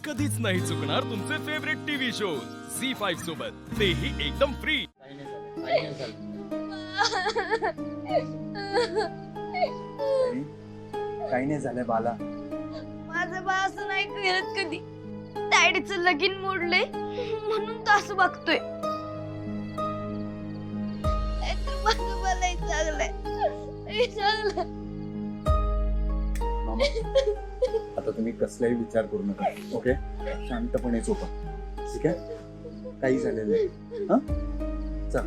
कधीच नाही चुकणार तुमचे फेवरेट टीव्ही शोज झी5 सोबत, तेही एकदम फ्री। काही नाही झालंय बाला। माझं बा असं नाही करत कधी। डॅडीचं लगीन मोडलंय म्हणून तो असं बघतोय। नाहीतर माझं बालाही चांगलंय, लई चांगलंय। मामा, आता तुम्ही कसलाही विचार करू नका, ओके? शांतपणे झोपा, ठीक आहे? काही झालेलं नाही, हा? चल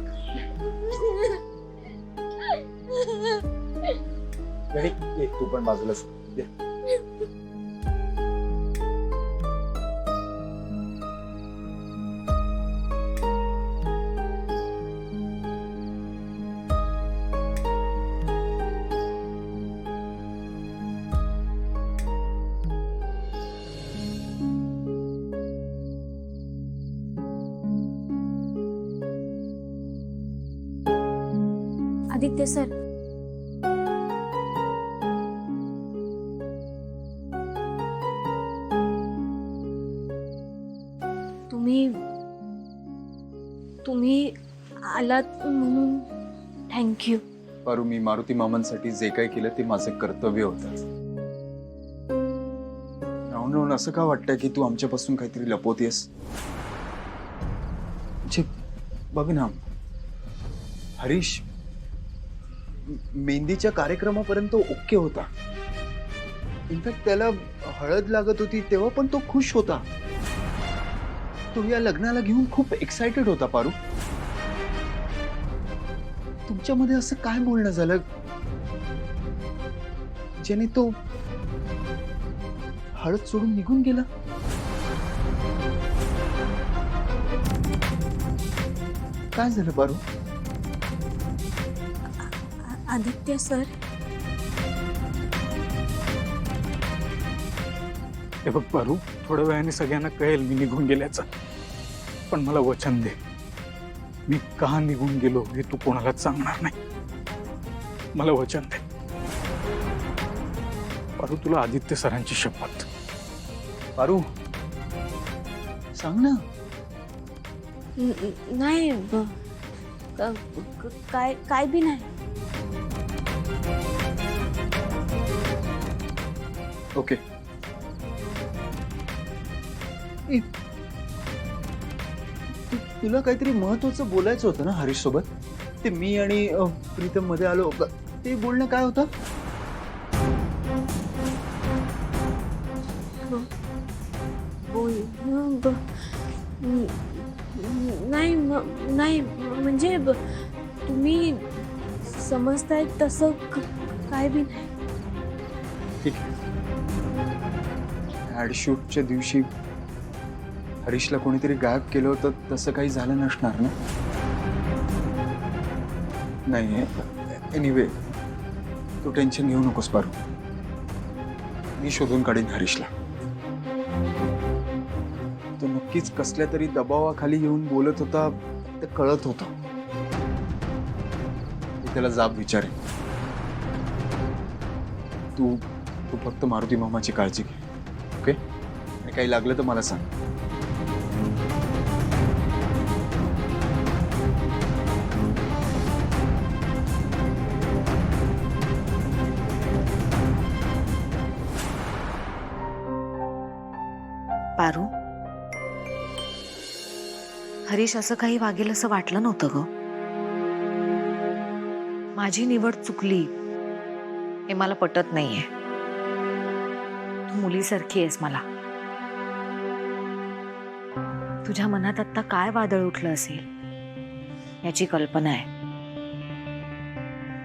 रेडी, ये तू पण बाजूला झोप, ये. आदित्य सर, तुम्ही आलात म्हणून थँक्यू। पारू, मी मारुती मामांसाठी जे काही केलं ते माझं कर्तव्य होतं। राहून राहून असं का वाटतंय की तू आमच्यापासून काहीतरी लपवतेस? म्हणजे बघ ना, हरीश मेहंदीच्या कार्यक्रमापर्यंत ओके होता। इनफॅक्ट त्याला हळद लागत होती तेव्हा पण तो खुश होता। तो या लग्नाला घेऊन खूप एक्साइटेड होता। पारू, तुमच्यामध्ये असं काय बोलणं झालं ज्याने तो हळद सोडून निघून गेला? काय झालं पारू? आदित्य सर, हे बघ पारू, थोड्या वेळाने सगळ्यांना कळेल मी निघून गेल्याचं, पण मला वचन दे, मी का निघून गेलो हे तू कोणालाच सांगणार नाही। मला वचन दे पारू, तुला आदित्य सरांची शपथ। पारू सांग ना। नाही काय बी नाही। ओके, तुला काहीतरी महत्वाचं बोलायचं होतं ना हरीश सोबत? ते मी आणि प्रीतम मध्ये आलो, ते बोलणं काय होतं? नाही म्हणजे तुम्ही समजताय तसं काय बी नाही। ठीक आहे, ऍड शूटच्या दिवशी हरीशला कोणीतरी गायब केलं होतं, तसं काही झालं नसणार ना? नाही, एनिवे तू टेन्शन घेऊ नकोस पारू, मी शोधून काढीन हरीशला। तो नक्कीच कसल्या तरी दबावाखाली येऊन बोलत होता, ते कळत होतं। मी त्याला जाब विचारेन। तू फक्त मारुती मामाची काळजी घे, ओके? आणि काही लागलं तर मला सांग। पारू, हरीश असं काही वागेल असं वाटलं नव्हतं ग। माझी निवड चुकली हे मला पटत नाहीये। तू मुलीसारखी आहेस मला। तुझ्या मनात आता काय वादळ उठलं असेल याची कल्पना आहे।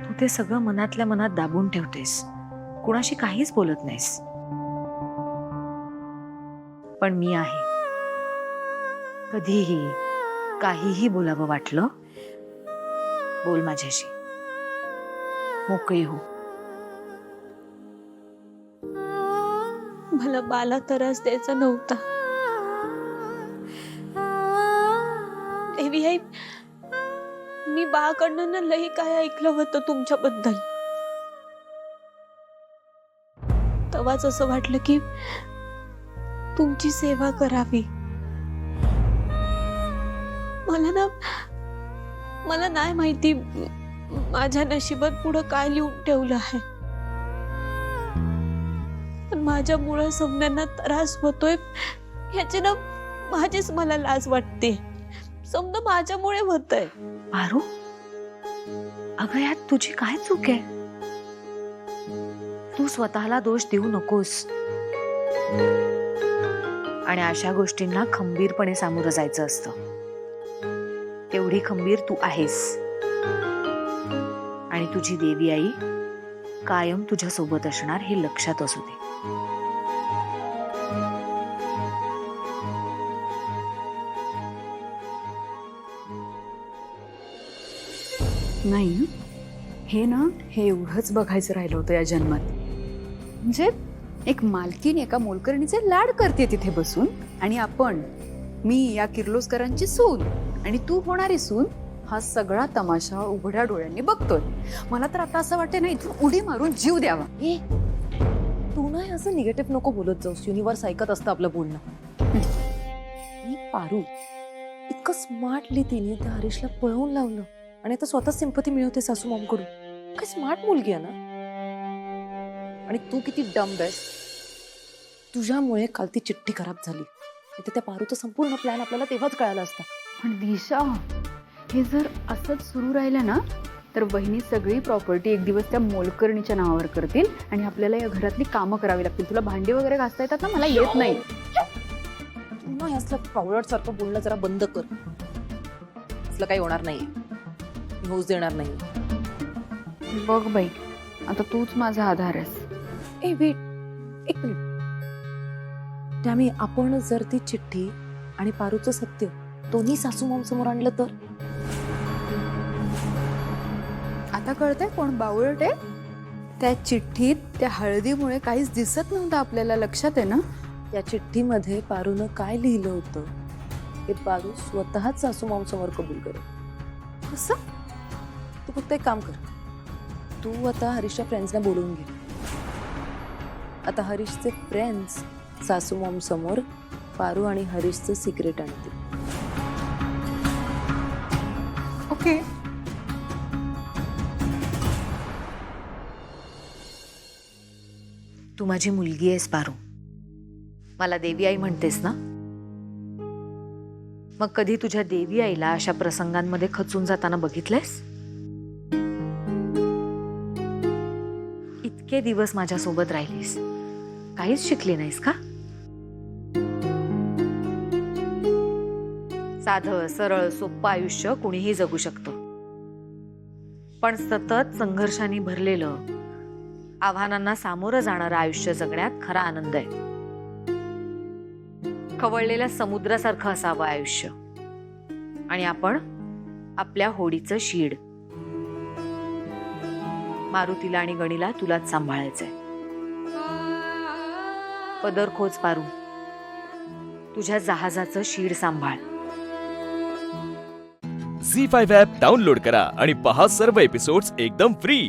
तू ते सगळं मनातल्या मनात दाबून ठेवतेस, कुणाशी काहीच बोलत नाहीस। पण मी आहे, कधीही काहीही बोलावं वाटलं बोल माझ्याशी, मोकळी हो। मला बाला त्रास द्यायचा नव्हता। देवी आई, मी बाळकडनं ना लई काय ऐकलं होतं तुमच्याबद्दल। तेव्हाच असं वाटलं की तुमची सेवा करावी. मला नाही माहिती माझ्या नशिबात पुढं काय लिहून ठेवलं आहे, पण माझ्यामुळे समन्यांना त्रास होतोय ह्याची ना माझीच मला लाज वाटते. समजा माझ्यामुळे होतंय. पारू, अगं यात तुझी काय चूक आहे? तू स्वतःला दोष देऊ नकोस आणि अशा गोष्टींना खंबीरपणे सामोरं जायचं असतं. तेवढी खंबीर तू आहेस आणि तुझी देवी आई कायम तुझ्या सोबत असणार हे लक्षात असू दे. नाही, हे ना हे एवढंच बघायचं राहिलं होतं या जन्मात. म्हणजे एक मालकीन एका मोलकरणीचे लाड करते तिथे बसून, आणि आपण, मी या किर्लोस्करांची सून आणि तू होणारी सून, हा सगळा तमाशा उघड्या डोळ्यांनी बघतोय. मला तर आता असं वाटतं नाही तू उडी मारून जीव द्यावा. ए, तू नाही असं निगेटिव्ह नको बोलत जाऊस. युनिव्हर्स ऐकत असतं आपलं बोलणं. मी पारू इतकं स्मार्टली तिने त्या हरीशला पळवून लावलं आणि आता स्वतः सिंपती मिळवते सासू मॉमकडून. काय स्मार्ट मुलगी आहे ना. आणि तू किती डम्ब आहेस. तुझ्यामुळे काल ती चिठ्ठी खराब झाली. इथे त्या पारूचा संपूर्ण प्लॅन आपल्याला तेव्हाच कळाला असता. पण दिशा, हे जर असंच सुरू राहिलं ना तर वहिनी सगळी प्रॉपर्टी एक दिवस त्या मोलकर्णीच्या नावावर करतील आणि आपल्याला या घरातली कामं करावी लागतील. तुला भांडी वगैरे घासता येतात ना, मला येत नाही. पुन्हा असलं पावळट सारखं बोलणं जरा बंद कर. असलं काही होणार नाहीये. मी होऊच देणार नाही. बघ बाई, आता तूच माझा आधार आहेस. ए वेट, एक मिनिट. त्यामुळे आपण जर ती चिठ्ठी आणि पारूचं सत्य दोन्ही सासू मॉम समोर आणलं तर? आता कळतंय कोण बावळट आहे. त्या चिठ्ठीत त्या हळदीमुळे काहीच दिसत नव्हतं आपल्याला, लक्षात आहे ना. या चिठ्ठीमध्ये पारूनं काय लिहिलं होतं हे पारू स्वतःच सासू मॉम समोर कबूल करेल. कसं? तू फक्त एक काम कर. तू आता हरीशच्या फ्रेंड्सना बोलवून घे. आता हरीशचे फ्रेंड्स सासू मॉम समोर पारू आणि हरीशचं सिक्रेट आणतील. ओके. तू माझी मुलगी आहेस पारू. मला देवी आई म्हणतेस ना. मग कधी तुझ्या देवी आईला अशा प्रसंगांमध्ये खचून जाताना बघितलंयस? इतके दिवस माझ्या सोबत राहिलीस, काहीच शिकली नाहीस का? साधं सरळ सोपं आयुष्य कुणीही जगू शकतो, पण सतत संघर्षांनी भरलेलं, आव्हानांना सामोरं जाणारं आयुष्य जगण्यात खरा आनंद आहे. खवळलेल्या समुद्रासारखं असावं आयुष्य, आणि आपण आपल्या होडीचं शीड. मारुतीला आणि गणीला तुलाच सांभाळायचंय. पदर खोच पारू, तुझ्या जहाजाचं शीड सांभाळ. झी 5 ॲप डाउनलोड करा आणि पहा सर्व एपिसोड्स एकदम फ्री.